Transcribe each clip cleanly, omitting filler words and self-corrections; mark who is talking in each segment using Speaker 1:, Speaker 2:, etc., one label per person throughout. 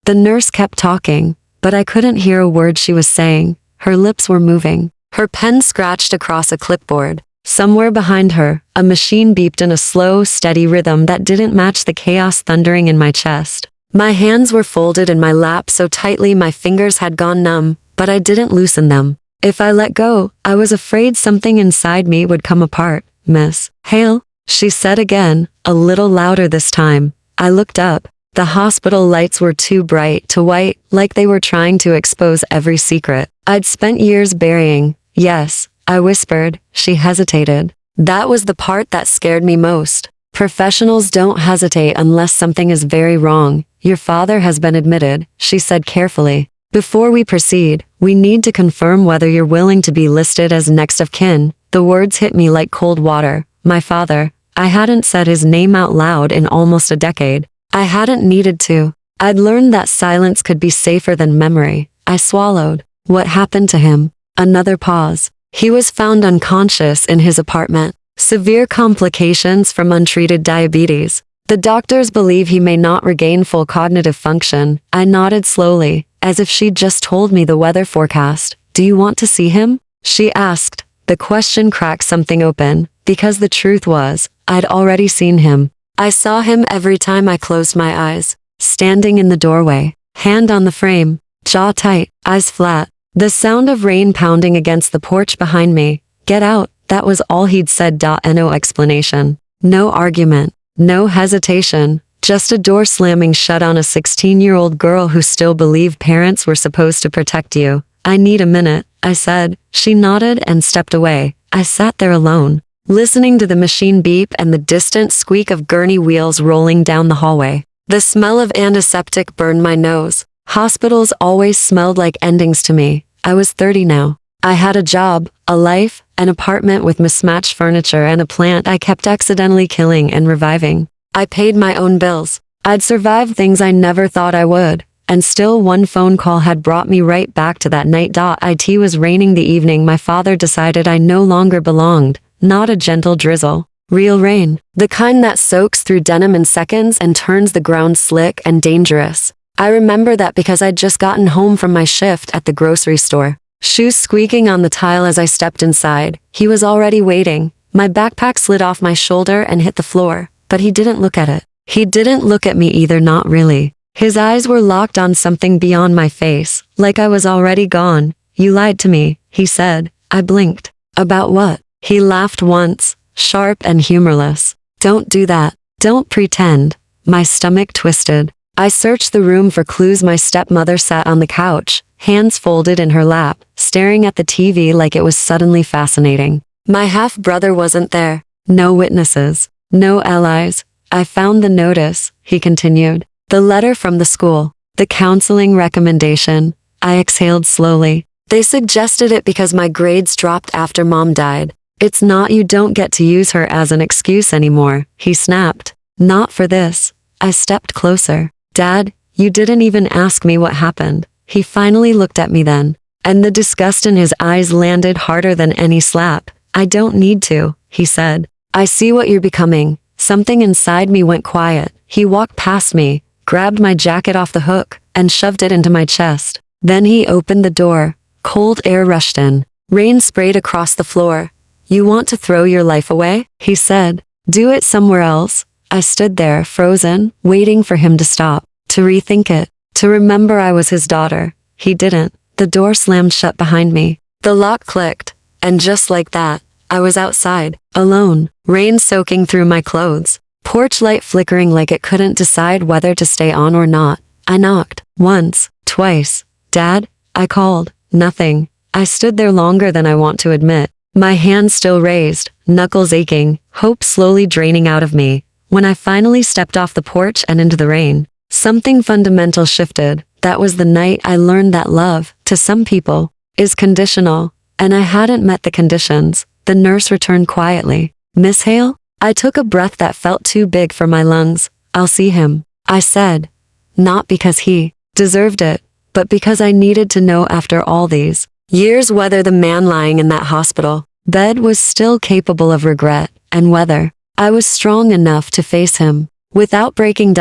Speaker 1: The nurse kept talking, but I couldn't hear a word she was saying. Her lips were moving. Her pen scratched across a clipboard. Somewhere behind her, a machine beeped in a slow, steady rhythm that didn't match the chaos thundering in my chest. My hands were folded in my lap so tightly my fingers had gone numb, but I didn't loosen them. If I let go, I was afraid something inside me would come apart. "Miss Hale?" she said again, a little louder this time. I looked up. The hospital lights were too bright to white, like they were trying to expose every secret I'd spent years burying. "Yes," I whispered. She hesitated. That was the part that scared me most. Professionals don't hesitate unless something is very wrong. "Your father has been admitted," she said carefully. "Before we proceed, we need to confirm whether you're willing to be listed as next of kin." The words hit me like cold water. My father. I hadn't said his name out loud in almost a decade. I hadn't needed to. I'd learned that silence could be safer than memory. I swallowed. "What happened to him?" Another pause. "He was found unconscious in his apartment. Severe complications from untreated diabetes. The doctors believe he may not regain full cognitive function." I nodded slowly, as if she'd just told me the weather forecast. "Do you want to see him?" she asked. The question cracked something open, because the truth was, I'd already seen him. I saw him every time I closed my eyes. Standing in the doorway, hand on the frame, jaw tight, eyes flat. The sound of rain pounding against the porch behind me. "Get out," that was all he'd said. No explanation. No argument. No hesitation. Just a door slamming shut on a 16-year-old girl who still believed parents were supposed to protect you. "I need a minute," I said. She nodded and stepped away. I sat there alone, listening to the machine beep and the distant squeak of gurney wheels rolling down the hallway. The smell of antiseptic burned my nose. Hospitals always smelled like endings to me. I was 30 now. I had a job, a life, an apartment with mismatched furniture and a plant I kept accidentally killing and reviving. I paid my own bills. I'd survived things I never thought I would. And still one phone call had brought me right back to that night. It was raining the evening my father decided I no longer belonged. Not a gentle drizzle. Real rain. The kind that soaks through denim in seconds and turns the ground slick and dangerous. I remember that because I'd just gotten home from my shift at the grocery store. Shoes squeaking on the tile as I stepped inside. He was already waiting. My backpack slid off my shoulder and hit the floor, but he didn't look at it. He didn't look at me either, not really. His eyes were locked on something beyond my face, like I was already gone. "You lied to me," he said. I blinked. "About what?" He laughed once, sharp and humorless. "Don't do that. Don't pretend." My stomach twisted. I searched the room for clues. My stepmother sat on the couch, hands folded in her lap, staring at the TV like it was suddenly fascinating. My half-brother wasn't there. No witnesses. No allies. "I found the notice," he continued. "The letter from the school. The counseling recommendation." I exhaled slowly. "They suggested it because my grades dropped after Mom died. It's not. You don't get to use her as an excuse anymore," he snapped. "Not for this." I stepped closer. "Dad, you didn't even ask me what happened." He finally looked at me then, and the disgust in his eyes landed harder than any slap. "I don't need to," he said. "I see what you're becoming." Something inside me went quiet. He walked past me, grabbed my jacket off the hook, and shoved it into my chest. Then he opened the door. Cold air rushed in. Rain sprayed across the floor. "You want to throw your life away?" he said. "Do it somewhere else." I stood there, frozen, waiting for him to stop, to rethink it, to remember I was his daughter. He didn't. The door slammed shut behind me. The lock clicked, and just like that, I was outside, alone, rain soaking through my clothes, porch light flickering like it couldn't decide whether to stay on or not. I knocked. Once, twice. "Dad?" I called. Nothing. I stood there longer than I want to admit, my hands still raised, knuckles aching, hope slowly draining out of me. When I finally stepped off the porch and into the rain, something fundamental shifted. That was the night I learned that love, to some people, is conditional, and I hadn't met the conditions. The nurse returned quietly. "Miss Hale?" I took a breath that felt too big for my lungs. "I'll see him," I said. Not because he deserved it, but because I needed to know after all these years whether the man lying in that hospital bed was still capable of regret, and whether I was strong enough to face him without breaking.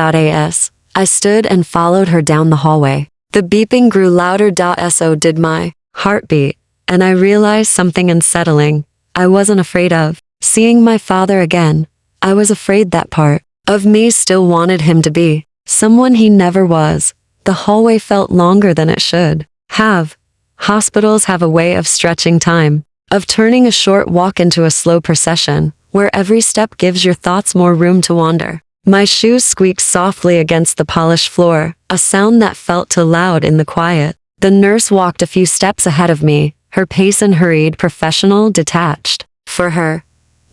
Speaker 1: I stood and followed her down the hallway. The beeping grew louder. So did my heartbeat, and I realized something unsettling. I wasn't afraid of seeing my father again. I was afraid that part of me still wanted him to be someone he never was. The hallway felt longer than it should have. Hospitals have a way of stretching time, of turning a short walk into a slow procession, where every step gives your thoughts more room to wander. My shoes squeaked softly against the polished floor, a sound that felt too loud in the quiet. The nurse walked a few steps ahead of me, her pace unhurried, professional, detached. For her,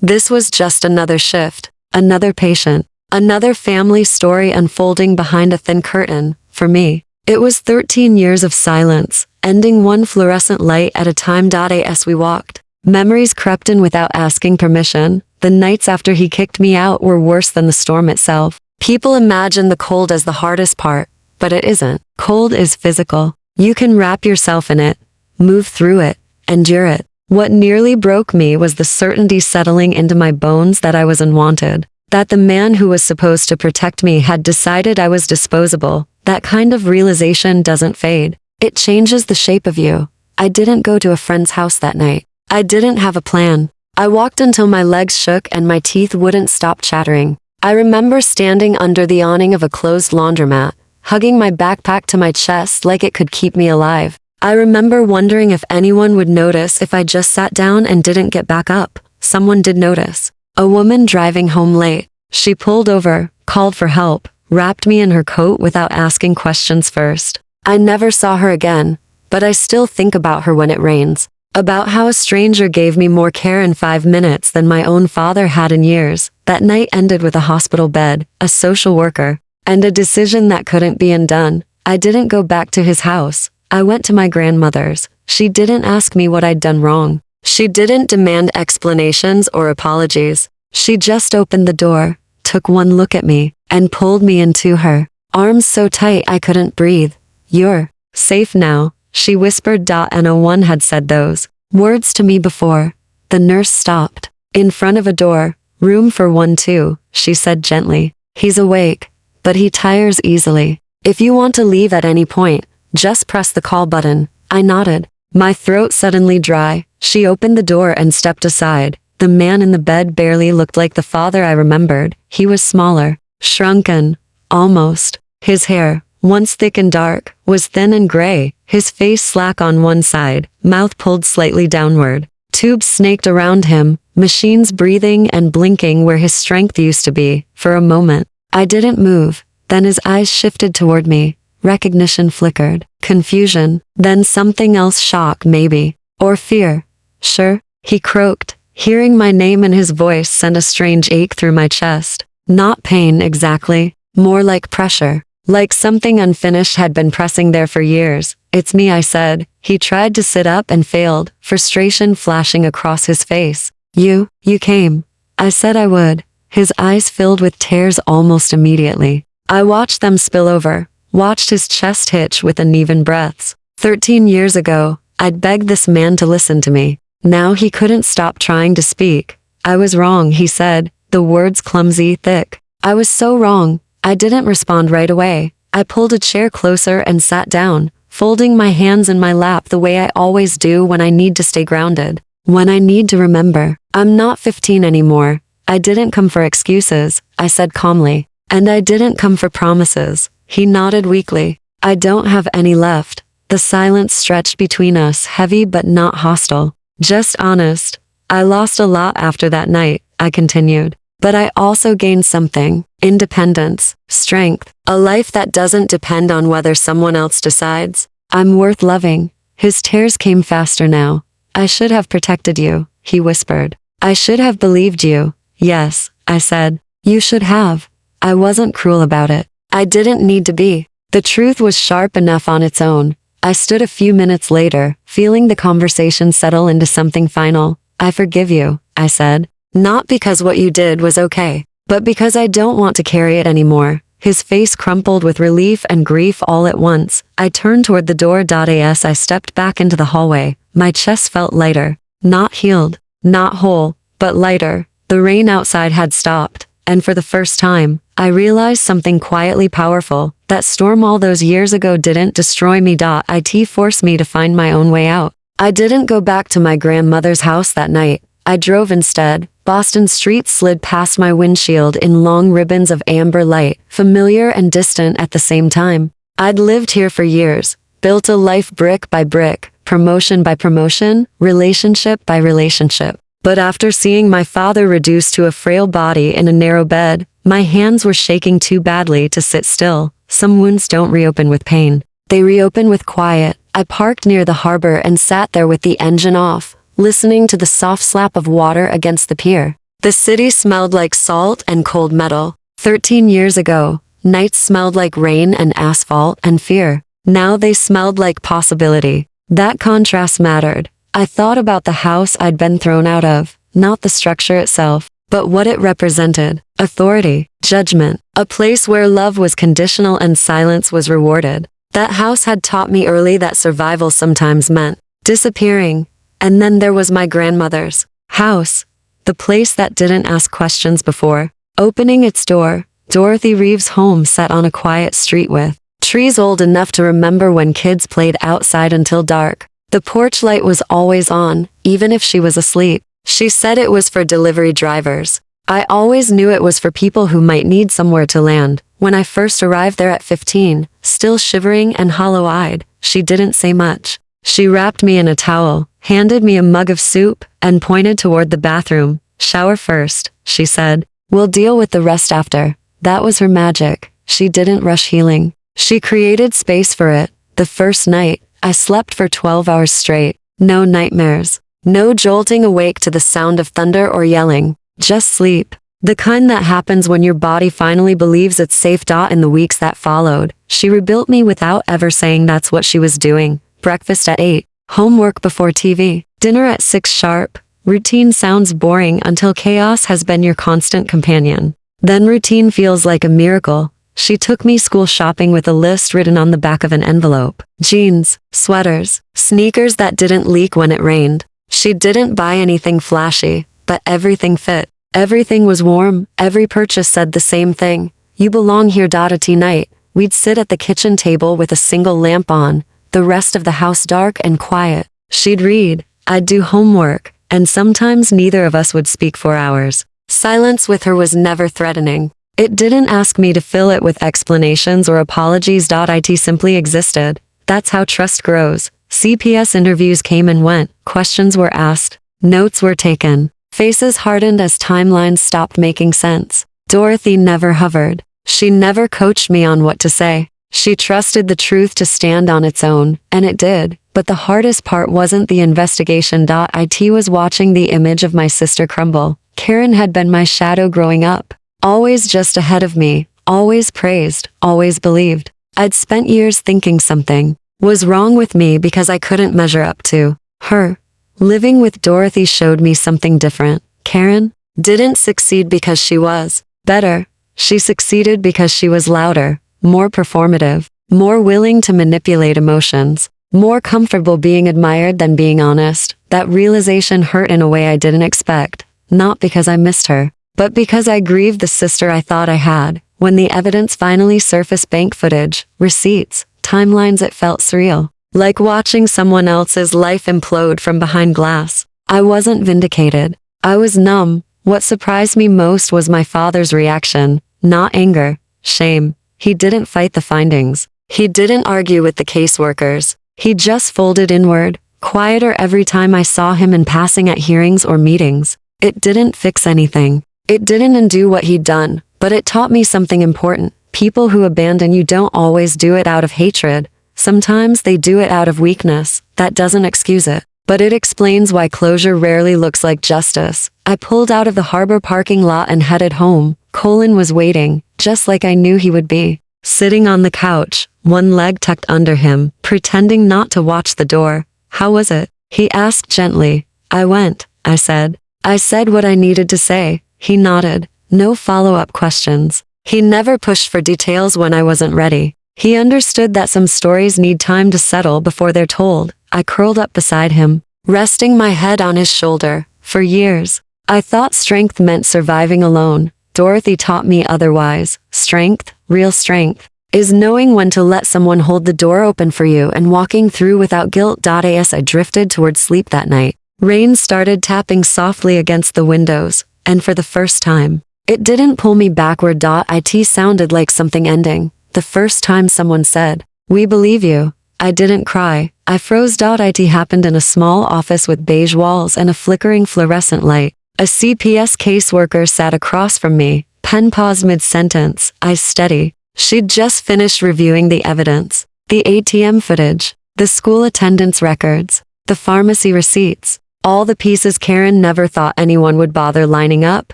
Speaker 1: this was just another shift, another patient, another family story unfolding behind a thin curtain. For me, it was 13 years of silence, ending one fluorescent light at a time. As we walked, memories crept in without asking permission. The nights after he kicked me out were worse than the storm itself. People imagine the cold as the hardest part, but it isn't. Cold is physical. You can wrap yourself in it, move through it, endure it. What nearly broke me was the certainty settling into my bones that I was unwanted, that the man who was supposed to protect me had decided I was disposable. That kind of realization doesn't fade. It changes the shape of you. I didn't go to a friend's house that night. I didn't have a plan. I walked until my legs shook and my teeth wouldn't stop chattering. I remember standing under the awning of a closed laundromat, hugging my backpack to my chest like it could keep me alive. I remember wondering if anyone would notice if I just sat down and didn't get back up. Someone did notice. A woman driving home late. She pulled over, called for help, wrapped me in her coat without asking questions first. I never saw her again, but I still think about her when it rains. About how a stranger gave me more care in 5 minutes than my own father had in years. That night ended with a hospital bed, a social worker, and a decision that couldn't be undone. I didn't go back to his house. I went to my grandmother's. She didn't ask me what I'd done wrong. She didn't demand explanations or apologies. She just opened the door, took one look at me, and pulled me into her arms so tight I couldn't breathe. "You're safe now," she whispered. No one had said those words to me before. The nurse stopped. "In front of a door, room for 1-2, she said gently. "He's awake, but he tires easily. If you want to leave at any point, just press the call button." I nodded, my throat suddenly dry. She opened the door and stepped aside. The man in the bed barely looked like the father I remembered. He was smaller, shrunken, almost. His hair, once thick and dark, was thin and gray, his face slack on one side, mouth pulled slightly downward. Tubes snaked around him, machines breathing and blinking where his strength used to be. For a moment, I didn't move. Then his eyes shifted toward me. Recognition flickered. Confusion. Then something else. Shock, maybe. Or fear. "Sure," he croaked. Hearing my name in his voice sent a strange ache through my chest. Not pain exactly, more like pressure. Like something unfinished had been pressing there for years. "It's me," I said. He tried to sit up and failed, frustration flashing across his face. You came." I said I would. His eyes filled with tears almost immediately. I watched them spill over, watched his chest hitch with uneven breaths. 13 years ago, I'd begged this man to listen to me. Now he couldn't stop trying to speak. "I was wrong," he said, the words clumsy, thick. I was so wrong. I didn't respond right away. I pulled a chair closer and sat down, folding my hands in my lap the way I always do when I need to stay grounded. When I need to remember. "I'm not 15 anymore. I didn't come for excuses," I said calmly. "And I didn't come for promises." He nodded weakly. "I don't have any left." The silence stretched between us, heavy but not hostile. "Just honest. I lost a lot after that night," I continued. "But I also gained something. Independence, strength, a life that doesn't depend on whether someone else decides. I'm worth loving." His tears came faster now. "I should have protected you," he whispered. "I should have believed you." "Yes," I said. "You should have." I wasn't cruel about it. I didn't need to be. The truth was sharp enough on its own. I stood a few minutes later, feeling the conversation settle into something final. "I forgive you," I said. "Not because what you did was okay, but because I don't want to carry it anymore." His face crumpled with relief and grief all at once. I turned toward the door. As I stepped back into the hallway, my chest felt lighter. Not healed, not whole, but lighter. The rain outside had stopped, and for the first time, I realized something quietly powerful. That storm all those years ago didn't destroy me. It forced me to find my own way out. I didn't go back to my grandmother's house that night. I drove instead. Boston streets slid past my windshield in long ribbons of amber light, familiar and distant at the same time. I'd lived here for years, built a life brick by brick, promotion by promotion, relationship by relationship. But after seeing my father reduced to a frail body in a narrow bed, my hands were shaking too badly to sit still. Some wounds don't reopen with pain. They reopen with quiet. I parked near the harbor and sat there with the engine off, listening to the soft slap of water against the pier. The city smelled like salt and cold metal. 13 years ago, nights smelled like rain and asphalt and fear. Now they smelled like possibility. That contrast mattered. I thought about the house I'd been thrown out of, not the structure itself, but what it represented. Authority, judgment, a place where love was conditional and silence was rewarded. That house had taught me early that survival sometimes meant disappearing. And then there was my grandmother's house, the place that didn't ask questions before. Opening its door, Dorothy Reeves' home sat on a quiet street with trees old enough to remember when kids played outside until dark. The porch light was always on, even if she was asleep. She said it was for delivery drivers. I always knew it was for people who might need somewhere to land. When I first arrived there at 15, still shivering and hollow-eyed, she didn't say much. She wrapped me in a towel, handed me a mug of soup, and pointed toward the bathroom. Shower first, she said. We'll deal with the rest after. That was her magic. She didn't rush healing. She created space for it. The first night, I slept for 12 hours straight. No nightmares. No jolting awake to the sound of thunder or yelling. Just sleep. The kind that happens when your body finally believes it's safe. In the weeks that followed, she rebuilt me without ever saying that's what she was doing. Breakfast at 8. Homework before TV. Dinner at 6 sharp. Routine sounds boring until chaos has been your constant companion. Then routine feels like a miracle. She took me school shopping with a list written on the back of an envelope. Jeans, sweaters, sneakers that didn't leak when it rained. She didn't buy anything flashy, but everything fit. Everything was warm. Every purchase said the same thing. You belong here. At night, we'd sit at the kitchen table with a single lamp on, the rest of the house dark and quiet. She'd read, I'd do homework, and sometimes neither of us would speak for hours. Silence with her was never threatening. It didn't ask me to fill it with explanations or apologies. It simply existed. That's how trust grows. CPS interviews came and went. Questions were asked. Notes were taken. Faces hardened as timelines stopped making sense. Dorothy never hovered. She never coached me on what to say. She trusted the truth to stand on its own, and it did. But the hardest part wasn't the investigation. It was watching the image of my sister crumble. Karen had been my shadow growing up. Always just ahead of me, always praised, always believed. I'd spent years thinking something was wrong with me because I couldn't measure up to her. Living with Dorothy showed me something different. Karen didn't succeed because she was better. She succeeded because she was louder, more performative, more willing to manipulate emotions, more comfortable being admired than being honest. That realization hurt in a way I didn't expect, not because I missed her, but because I grieved the sister I thought I had. When the evidence finally surfaced, bank footage, receipts, timelines, it felt surreal. Like watching someone else's life implode from behind glass. I wasn't vindicated. I was numb. What surprised me most was my father's reaction. Not anger, shame. He didn't fight the findings. He didn't argue with the caseworkers. He just folded inward, quieter every time I saw him in passing at hearings or meetings. It didn't fix anything. It didn't undo what he'd done, but it taught me something important. People who abandon you don't always do it out of hatred. Sometimes they do it out of weakness. That doesn't excuse it, but it explains why closure rarely looks like justice. I pulled out of the harbor parking lot and headed home. Colin was waiting, just like I knew he would be. Sitting on the couch, one leg tucked under him, pretending not to watch the door. How was it? He asked gently. I went, I said. I said what I needed to say. He nodded. No follow-up questions. He never pushed for details when I wasn't ready. He understood that some stories need time to settle before they're told. I curled up beside him, resting my head on his shoulder. For years, I thought strength meant surviving alone. Dorothy taught me otherwise. Strength, real strength, is knowing when to let someone hold the door open for you and walking through without guilt. As I drifted toward sleep that night, rain started tapping softly against the windows, and for the first time, it didn't pull me backward. It sounded like something ending. The first time someone said, "We believe you," I didn't cry. I froze. It happened in a small office with beige walls and a flickering fluorescent light. A CPS caseworker sat across from me, pen paused mid-sentence, eyes steady. She'd just finished reviewing the evidence, the ATM footage, the school attendance records, the pharmacy receipts, all the pieces Karen never thought anyone would bother lining up.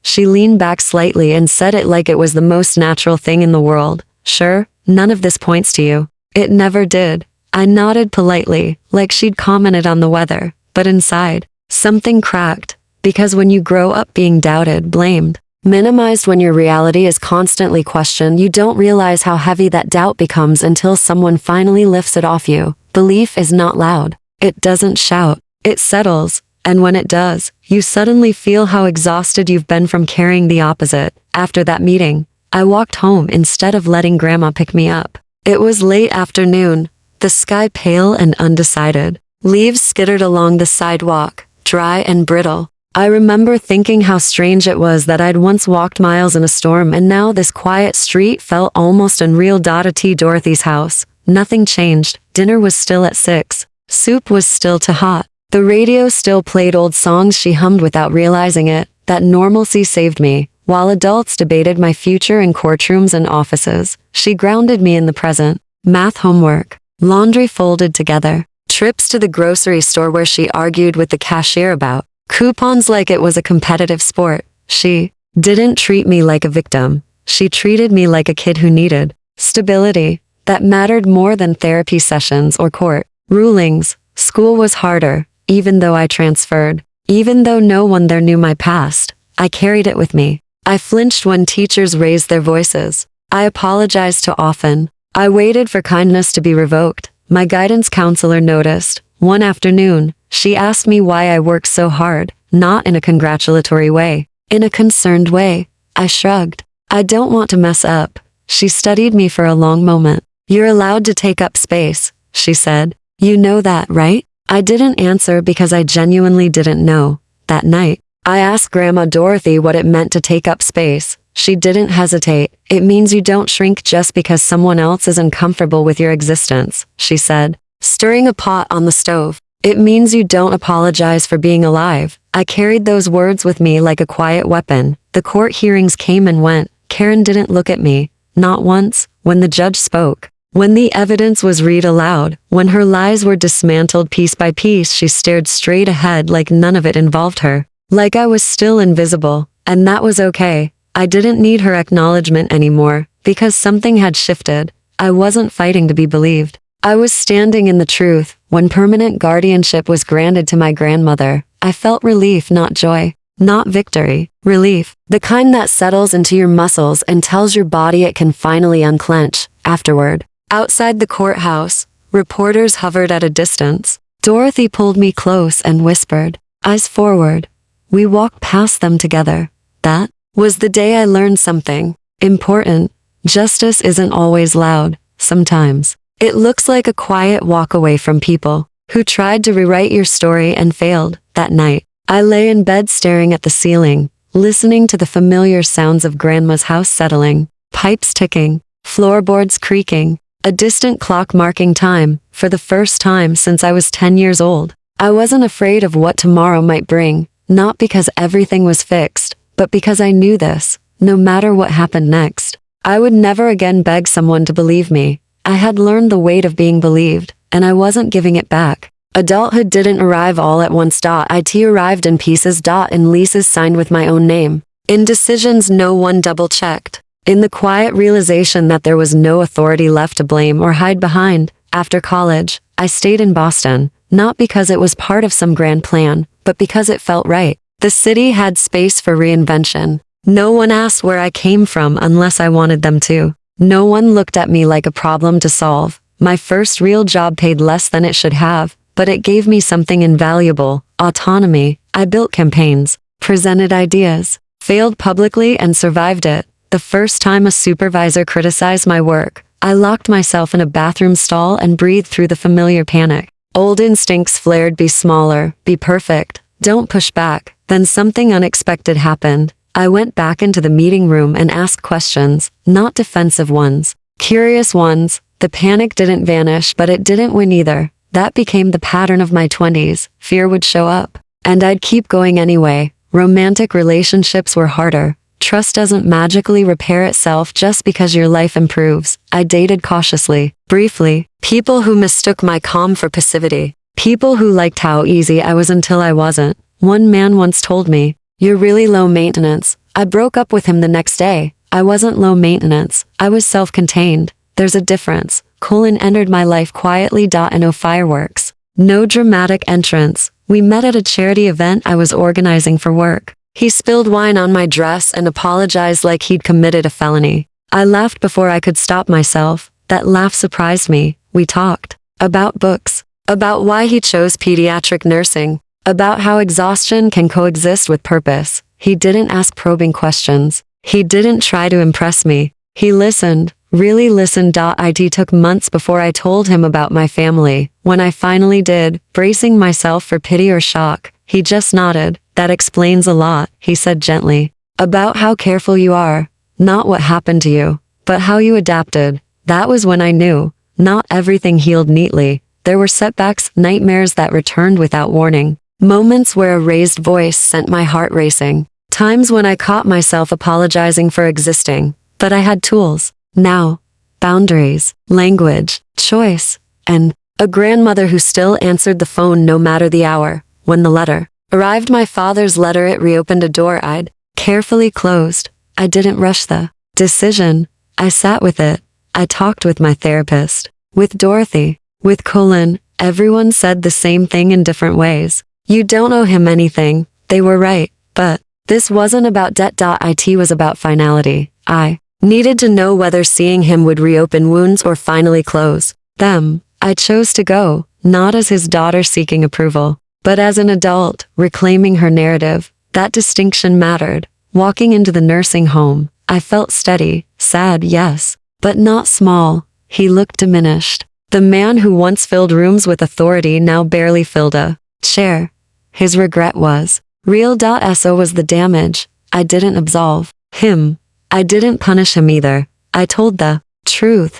Speaker 1: She leaned back slightly and said it like it was the most natural thing in the world. "Sure, none of this points to you." It never did. I nodded politely, like she'd commented on the weather, but inside, something cracked, because when you grow up being doubted, blamed, minimized, when your reality is constantly questioned, you don't realize how heavy that doubt becomes until someone finally lifts it off you. Belief is not loud. It doesn't shout. It settles, and when it does, you suddenly feel how exhausted you've been from carrying the opposite. After that meeting, I walked home instead of letting Grandma pick me up. It was late afternoon, the sky pale and undecided. Leaves skittered along the sidewalk, dry and brittle. I remember thinking how strange it was that I'd once walked miles in a storm and now this quiet street felt almost unreal. At Dorothy's house, nothing changed. Dinner was still at 6. Soup was still too hot. The radio still played old songs she hummed without realizing it. That normalcy saved me. While adults debated my future in courtrooms and offices, she grounded me in the present. Math homework, laundry folded together, trips to the grocery store where she argued with the cashier about coupons like it was a competitive sport. She didn't treat me like a victim. She treated me like a kid who needed stability. That mattered more than therapy sessions or court rulings. School was harder, even though I transferred. Even though no one there knew my past, I carried it with me. I flinched when teachers raised their voices. I apologized too often. I waited for kindness to be revoked. My guidance counselor noticed. One afternoon, she asked me why I worked so hard, not in a congratulatory way, in a concerned way. I shrugged. "I don't want to mess up." She studied me for a long moment. "You're allowed to take up space," she said. "You know that, right?" I didn't answer because I genuinely didn't know. That night, I asked Grandma Dorothy what it meant to take up space. She didn't hesitate. "It means you don't shrink just because someone else is uncomfortable with your existence," she said, stirring a pot on the stove. "It means you don't apologize for being alive." I carried those words with me like a quiet weapon. The court hearings came and went. Karen didn't look at me. Not once. When the judge spoke, when the evidence was read aloud, when her lies were dismantled piece by piece, she stared straight ahead like none of it involved her. Like I was still invisible. And that was okay. I didn't need her acknowledgement anymore, because something had shifted. I wasn't fighting to be believed. I was standing in the truth. When permanent guardianship was granted to my grandmother, I felt relief, not joy, not victory. Relief, the kind that settles into your muscles and tells your body it can finally unclench. Afterward, outside the courthouse, reporters hovered at a distance. Dorothy pulled me close and whispered, "Eyes forward." We walked past them together. That was the day I learned something important. Justice isn't always loud. Sometimes it looks like a quiet walk away from people who tried to rewrite your story and failed. That night, I lay in bed staring at the ceiling, listening to the familiar sounds of Grandma's house settling, pipes ticking, floorboards creaking, a distant clock marking time. For the first time since I was 10 years old, I wasn't afraid of what tomorrow might bring. Not because everything was fixed, but because I knew this. No matter what happened next, I would never again beg someone to believe me. I had learned the weight of being believed, and I wasn't giving it back. Adulthood didn't arrive all at once. It arrived in pieces. In leases signed with my own name. In decisions no one double-checked. In the quiet realization that there was no authority left to blame or hide behind. After college, I stayed in Boston, not because it was part of some grand plan, but because it felt right. The city had space for reinvention. No one asked where I came from unless I wanted them to. No one looked at me like a problem to solve. My first real job paid less than it should have, but it gave me something invaluable: autonomy. I built campaigns, presented ideas, failed publicly and survived it. The first time a supervisor criticized my work, I locked myself in a bathroom stall and breathed through the familiar panic. Old instincts flared: be smaller, be perfect, don't push back. Then something unexpected happened. I went back into the meeting room and asked questions, not defensive ones, curious ones. The panic didn't vanish, but it didn't win either. That became the pattern of my 20s. Fear would show up, and I'd keep going anyway. Romantic relationships were harder. Trust doesn't magically repair itself just because your life improves. I dated cautiously, briefly. People who mistook my calm for passivity. People who liked how easy I was until I wasn't. One man once told me, "You're really low maintenance." I broke up with him the next day. I wasn't low maintenance. I was self-contained. There's a difference. Colin entered my life quietly. No fireworks. No dramatic entrance. We met at a charity event I was organizing for work. He spilled wine on my dress and apologized like he'd committed a felony. I laughed before I could stop myself. That laugh surprised me. We talked about books, about why he chose pediatric nursing, about how exhaustion can coexist with purpose. He didn't ask probing questions. He didn't try to impress me. He listened, really listened. It took months before I told him about my family. When I finally did, bracing myself for pity or shock, he just nodded. "That explains a lot," he said gently. "About how careful you are. Not what happened to you, but how you adapted." That was when I knew. Not everything healed neatly. There were setbacks, nightmares that returned without warning. Moments where a raised voice sent my heart racing. Times when I caught myself apologizing for existing. But I had tools. Now. Boundaries, language, choice, and a grandmother who still answered the phone no matter the hour. When the letter arrived, my father's letter, it reopened a door I'd carefully closed. I didn't rush the decision. I sat with it. I talked with my therapist, with Dorothy, with Colin. Everyone said the same thing in different ways. You don't owe him anything. They were right. But this wasn't about debt. It was about finality. I needed to know whether seeing him would reopen wounds or finally close them. I chose to go, not as his daughter seeking approval, but as an adult, reclaiming her narrative. That distinction mattered. Walking into the nursing home, I felt steady, sad, yes, but not small. He looked diminished. The man who once filled rooms with authority now barely filled a chair. His regret was real. So was the damage. I didn't absolve him. I didn't punish him either. I told the truth.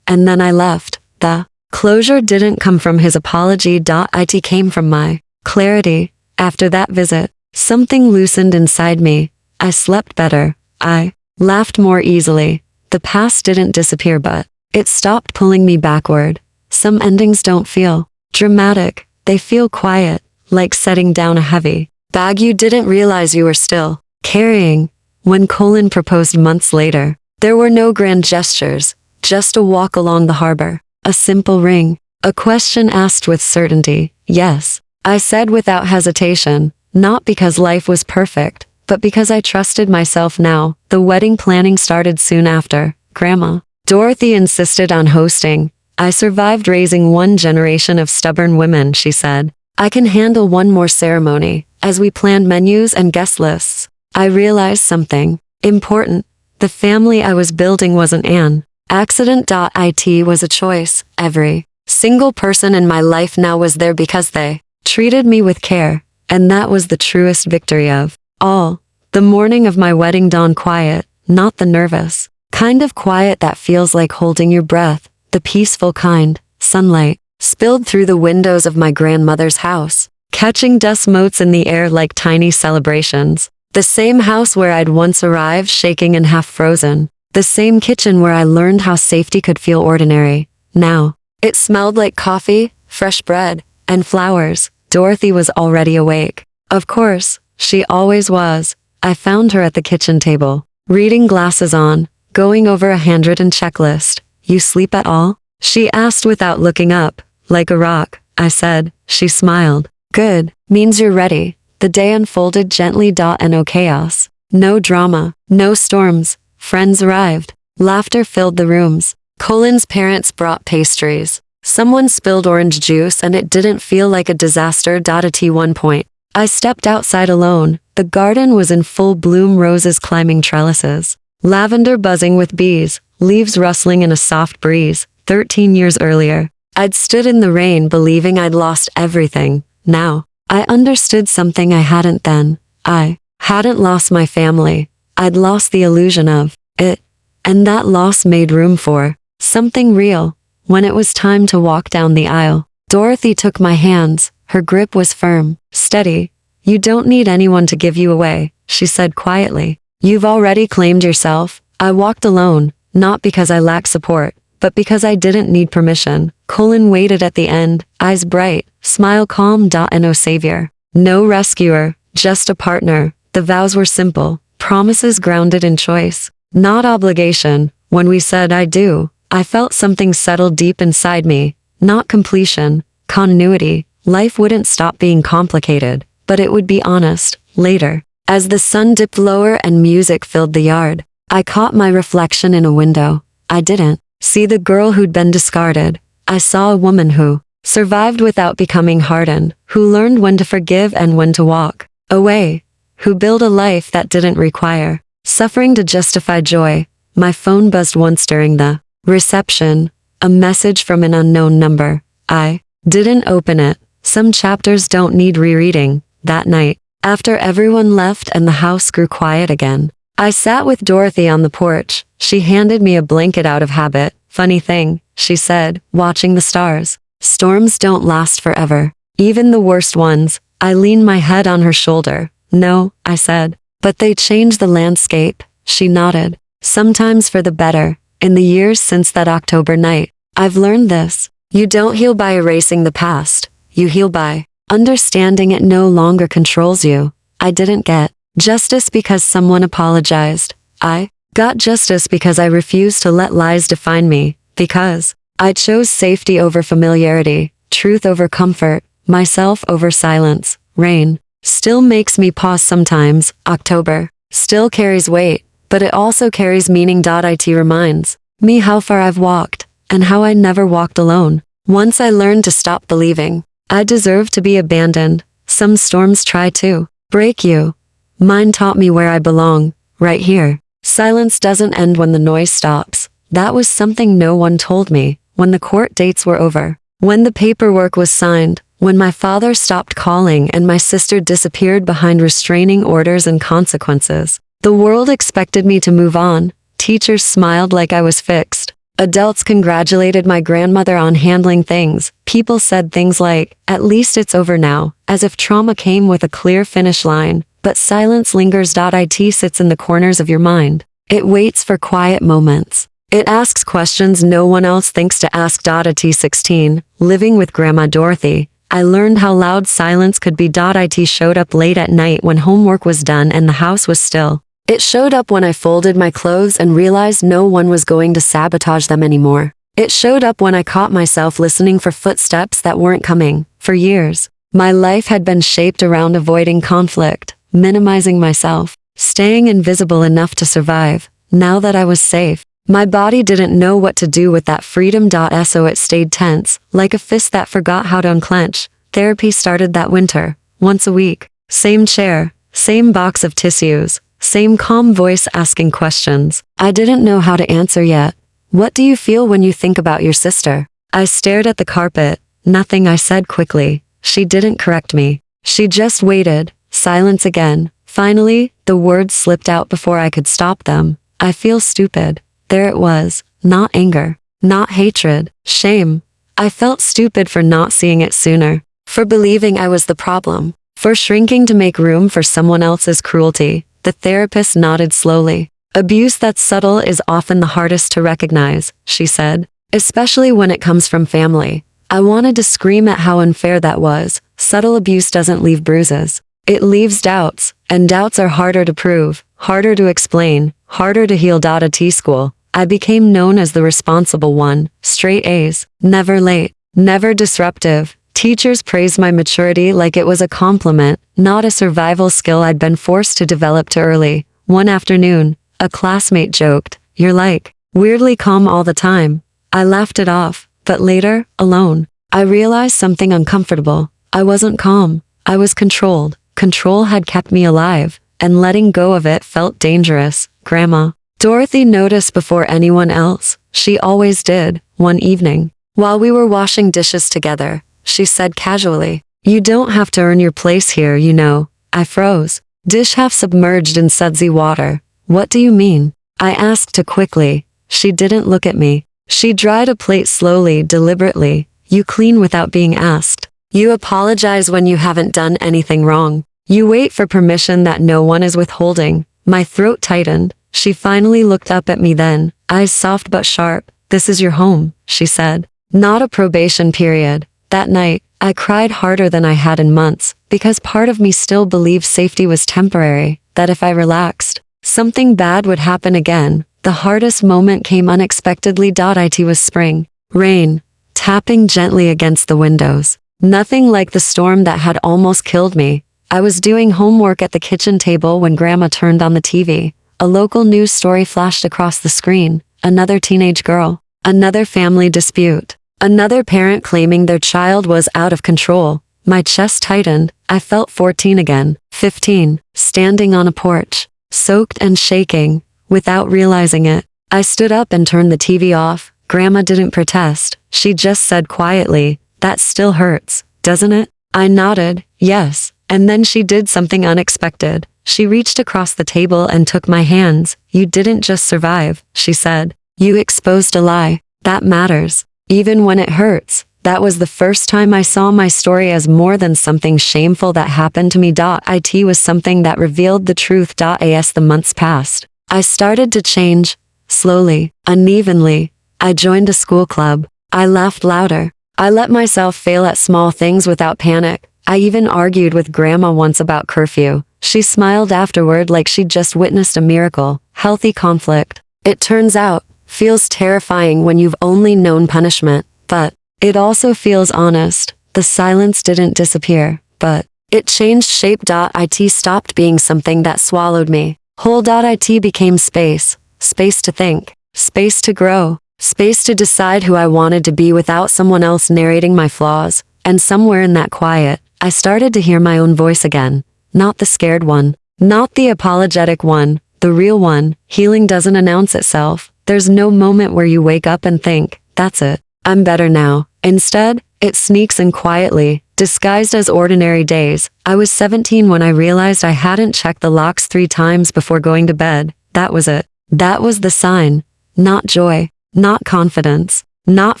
Speaker 1: And then I left. The closure didn't come from his apology. It came from my clarity. After that visit, something loosened inside me. I slept better. I laughed more easily. The past didn't disappear, but it stopped pulling me backward. Some endings don't feel dramatic. They feel quiet, like setting down a heavy bag you didn't realize you were still carrying. When Colin proposed months later, there were no grand gestures, just a walk along the harbor, a simple ring, a question asked with certainty. Yes, I said without hesitation, not because life was perfect, but because I trusted myself now. The wedding planning started soon after. Grandma Dorothy insisted on hosting. I survived raising one generation of stubborn women, she said. I can handle one more ceremony. As we planned menus and guest lists, I realized something important. The family I was building wasn't an accident. It was a choice. Every single person in my life now was there because they treated me with care, and that was the truest victory of all. The morning of my wedding dawned quiet, not the nervous kind of quiet that feels like holding your breath, the peaceful kind. Sunlight spilled through the windows of my grandmother's house, catching dust motes in the air like tiny celebrations. The same house where I'd once arrived shaking and half frozen. The same kitchen where I learned how safety could feel ordinary. Now, it smelled like coffee, fresh bread, and flowers. Dorothy was already awake. Of course, she always was. I found her at the kitchen table, reading glasses on, going over a handwritten checklist. You sleep at all? She asked without looking up. Like a rock, I said. She smiled. Good, means you're ready. The day unfolded gently. No chaos, no drama, no storms. Friends arrived. Laughter filled the rooms. Colin's parents brought pastries. Someone spilled orange juice and it didn't feel like a disaster. At one point, I stepped outside alone. The garden was in full bloom, roses climbing trellises, lavender buzzing with bees, leaves rustling in a soft breeze. 13 years earlier, I'd stood in the rain believing I'd lost everything. Now, I understood something I hadn't then. I hadn't lost my family. I'd lost the illusion of it. And that loss made room for something real. When it was time to walk down the aisle, Dorothy took my hands. Her grip was firm, steady. "You don't need anyone to give you away," she said quietly. "You've already claimed yourself." I walked alone, not because I lacked support, but because I didn't need permission. Colin waited at the end, eyes bright, smile calm. No savior, no rescuer, just a partner. The vows were simple, promises grounded in choice, not obligation. When we said "I do," I felt something settle deep inside me. Not completion, continuity. Life wouldn't stop being complicated, but it would be honest. Later, as the sun dipped lower and music filled the yard, I caught my reflection in a window. I didn't see the girl who'd been discarded. I saw a woman who survived without becoming hardened, who learned when to forgive and when to walk away, who built a life that didn't require suffering to justify joy. My phone buzzed once during the reception, a message from an unknown number. I didn't open it. Some chapters don't need rereading. That night, after everyone left and the house grew quiet again, I sat with Dorothy on the porch. She handed me a blanket out of habit. "Funny thing," she said, watching the stars. "Storms don't last forever. Even the worst ones." I leaned my head on her shoulder. "No," I said, "but they change the landscape." She nodded. "Sometimes for the better." In the years since that October night, I've learned this. You don't heal by erasing the past. You heal by understanding it no longer controls you. I didn't get justice because someone apologized. I got justice because I refused to let lies define me, because I chose safety over familiarity, truth over comfort, myself over silence. Rain still makes me pause sometimes. October still carries weight, but it also carries meaning. It reminds me how far I've walked, and how I never walked alone. Once I learned to stop believing I deserve to be abandoned. Some storms try to break you. Mine taught me where I belong, right here. Silence doesn't end when the noise stops. That was something no one told me. When the court dates were over, when the paperwork was signed, when my father stopped calling and my sister disappeared behind restraining orders and consequences, the world expected me to move on. Teachers smiled like I was fixed. Adults congratulated my grandmother on handling things. People said things like, "At least it's over now," as if trauma came with a clear finish line. But silence lingers. It sits in the corners of your mind. It waits for quiet moments. It asks questions no one else thinks to ask. At 16, living with Grandma Dorothy, I learned how loud silence could be. It showed up late at night when homework was done and the house was still. It showed up when I folded my clothes and realized no one was going to sabotage them anymore. It showed up when I caught myself listening for footsteps that weren't coming. For years, my life had been shaped around avoiding conflict, minimizing myself, staying invisible enough to survive. Now that I was safe, my body didn't know what to do with that freedom. So it stayed tense, like a fist that forgot how to unclench. Therapy started that winter, once a week. Same chair, same box of tissues, same calm voice asking questions I didn't know how to answer yet. "What do you feel when you think about your sister?" I stared at the carpet. "Nothing," I said quickly. She didn't correct me. She just waited. Silence again. Finally, the words slipped out before I could stop them. "I feel stupid." There it was. Not anger. Not hatred. Shame. I felt stupid for not seeing it sooner. For believing I was the problem. For shrinking to make room for someone else's cruelty. The therapist nodded slowly. "Abuse that's subtle is often the hardest to recognize," she said. "Especially when it comes from family." I wanted to scream at how unfair that was. Subtle abuse doesn't leave bruises. It leaves doubts, and doubts are harder to prove, harder to explain, harder to heal. At school, I became known as the responsible one. Straight A's, never late, never disruptive. Teachers praised my maturity like it was a compliment, not a survival skill I'd been forced to develop too early. One afternoon, a classmate joked, "You're like, weirdly calm all the time." I laughed it off, but later, alone, I realized something uncomfortable. I wasn't calm. I was controlled. Control had kept me alive, and letting go of it felt dangerous. Grandma. Dorothy noticed before anyone else. She always did. One evening, while we were washing dishes together, she said casually, "You don't have to earn your place here, you know." I froze. Dish half submerged in sudsy water. "What do you mean?" I asked too quickly. She didn't look at me. She dried a plate slowly, deliberately. "You clean without being asked. You apologize when you haven't done anything wrong. You wait for permission that no one is withholding." My throat tightened. She finally looked up at me then, eyes soft but sharp. "This is your home," she said. "Not a probation period." That night, I cried harder than I had in months, because part of me still believed safety was temporary, that if I relaxed, something bad would happen again. The hardest moment came unexpectedly. It was spring. Rain, tapping gently against the windows. Nothing like the storm that had almost killed me. I was doing homework at the kitchen table when Grandma turned on the TV. A local news story flashed across the screen. Another teenage girl. Another family dispute. Another parent claiming their child was out of control. My chest tightened. I felt 14 again. 15. Standing on a porch. Soaked and shaking. Without realizing it, I stood up and turned the TV off. Grandma didn't protest. She just said quietly, "That still hurts, doesn't it?" I nodded, yes, and then she did something unexpected. She reached across the table and took my hands. "You didn't just survive," she said. "You exposed a lie. That matters. Even when it hurts." That was the first time I saw my story as more than something shameful that happened to me. It was something that revealed the truth. As the months passed, I started to change. Slowly, unevenly. I joined a school club. I laughed louder. I let myself fail at small things without panic. I even argued with Grandma once about curfew. She smiled afterward like she'd just witnessed a miracle. Healthy conflict. It turns out, feels terrifying when you've only known punishment, but it also feels honest. The silence didn't disappear, but it changed shape. It stopped being something that swallowed me. It became space. Space to think. Space to grow. Space to decide who I wanted to be without someone else narrating my flaws. And somewhere in that quiet, I started to hear my own voice again. Not the scared one. Not the apologetic one. The real one. Healing doesn't announce itself. There's no moment where you wake up and think, "That's it. I'm better now." Instead, it sneaks in quietly, disguised as ordinary days. I was 17 when I realized I hadn't checked the locks 3 times before going to bed. That was it. That was the sign. Not joy. Not confidence. Not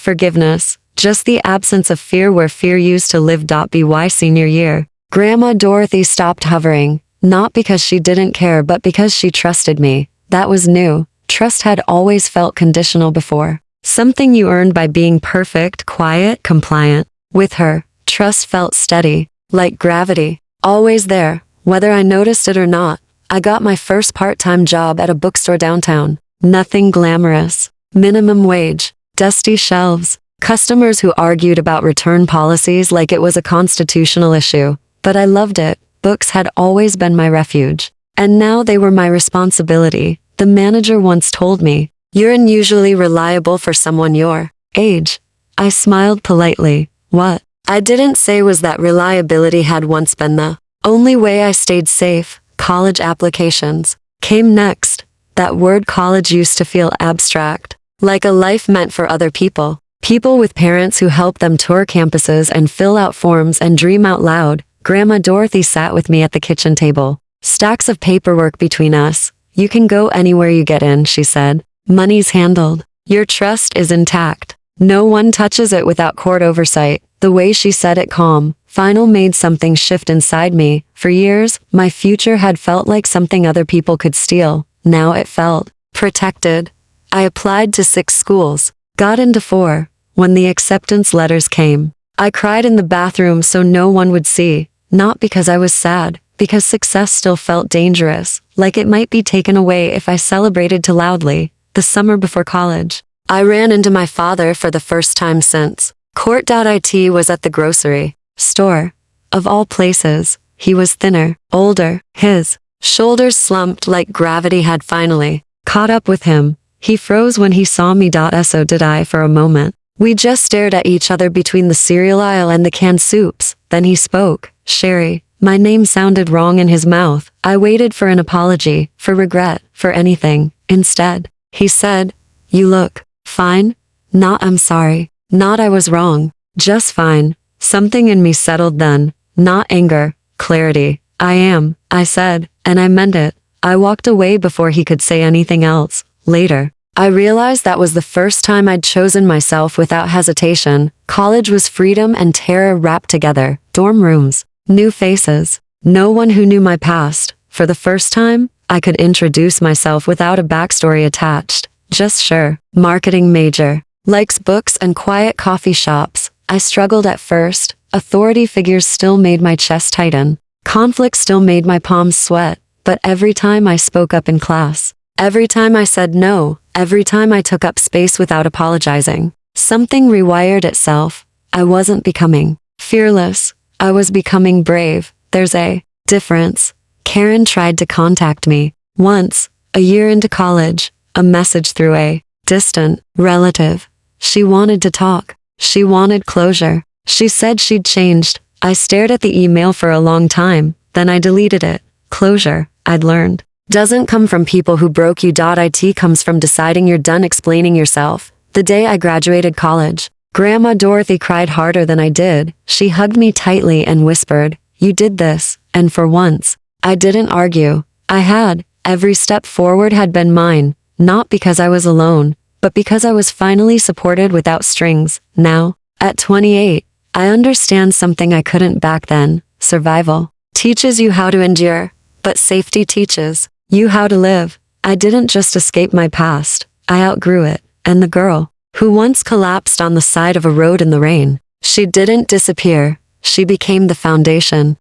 Speaker 1: forgiveness. Just the absence of fear where fear used to live. By senior year, Grandma Dorothy stopped hovering. Not because she didn't care but because she trusted me. That was new. Trust had always felt conditional before. Something you earned by being perfect, quiet, compliant. With her, trust felt steady, like gravity. Always there, whether I noticed it or not. I got my first part-time job at a bookstore downtown. Nothing glamorous. Minimum wage. Dusty shelves. Customers who argued about return policies like it was a constitutional issue. But I loved it. Books had always been my refuge. And now they were my responsibility. The manager once told me, "You're unusually reliable for someone your age." I smiled politely. What I didn't say was that reliability had once been the only way I stayed safe. College applications came next. That word college used to feel abstract, like a life meant for other people. People with parents who help them tour campuses and fill out forms and dream out loud. Grandma Dorothy sat with me at the kitchen table. Stacks of paperwork between us. "You can go anywhere you get in," she said. "Money's handled. Your trust is intact. No one touches it without court oversight." The way she said it calm, final made something shift inside me. For years, my future had felt like something other people could steal. Now it felt protected. I applied to 6 schools, got into 4. When the acceptance letters came, I cried in the bathroom so no one would see. Not because I was sad, because success still felt dangerous, like it might be taken away if I celebrated too loudly. The summer before college, I ran into my father for the first time since. Court.it was at the grocery store. Of all places, he was thinner, older. His shoulders slumped like gravity had finally caught up with him. He froze when he saw me. So did I for a moment. We just stared at each other between the cereal aisle and the canned soups. Then he spoke. "Sherry, My name sounded wrong in his mouth. I waited for an apology, for regret, for anything. Instead, he said, "You look fine." Not "I'm sorry." Not "I was wrong." Just "fine." Something in me settled then. Not anger, clarity. "I am," I said, and I meant it. I walked away before he could say anything else. Later, I realized that was the first time I'd chosen myself without hesitation. College was freedom and terror wrapped together. Dorm rooms, new faces, no one who knew my past. For the first time, I could introduce myself without a backstory attached. Just sure. Marketing major. Likes books and quiet coffee shops. I struggled at first. Authority figures still made my chest tighten. Conflict still made my palms sweat. But every time I spoke up in class, every time I said no, every time I took up space without apologizing, something rewired itself. I wasn't becoming fearless. I was becoming brave. There's a difference. Karen tried to contact me once, a year into college, a message through a distant relative. She wanted to talk. She wanted closure. She said she'd changed. I stared at the email for a long time, then I deleted it. Closure, I'd learned, doesn't come from people who broke you. It comes from deciding you're done explaining yourself. The day I graduated college, Grandma Dorothy cried harder than I did. She hugged me tightly and whispered, "You did this." And for once, I didn't argue. I had. Every step forward had been mine, not because I was alone, but because I was finally supported without strings. Now, at 28, I understand something I couldn't back then. Survival teaches you how to endure, but safety teaches you how to live. I didn't just escape my past, I outgrew it. And the girl who once collapsed on the side of a road in the rain, she didn't disappear. She became the foundation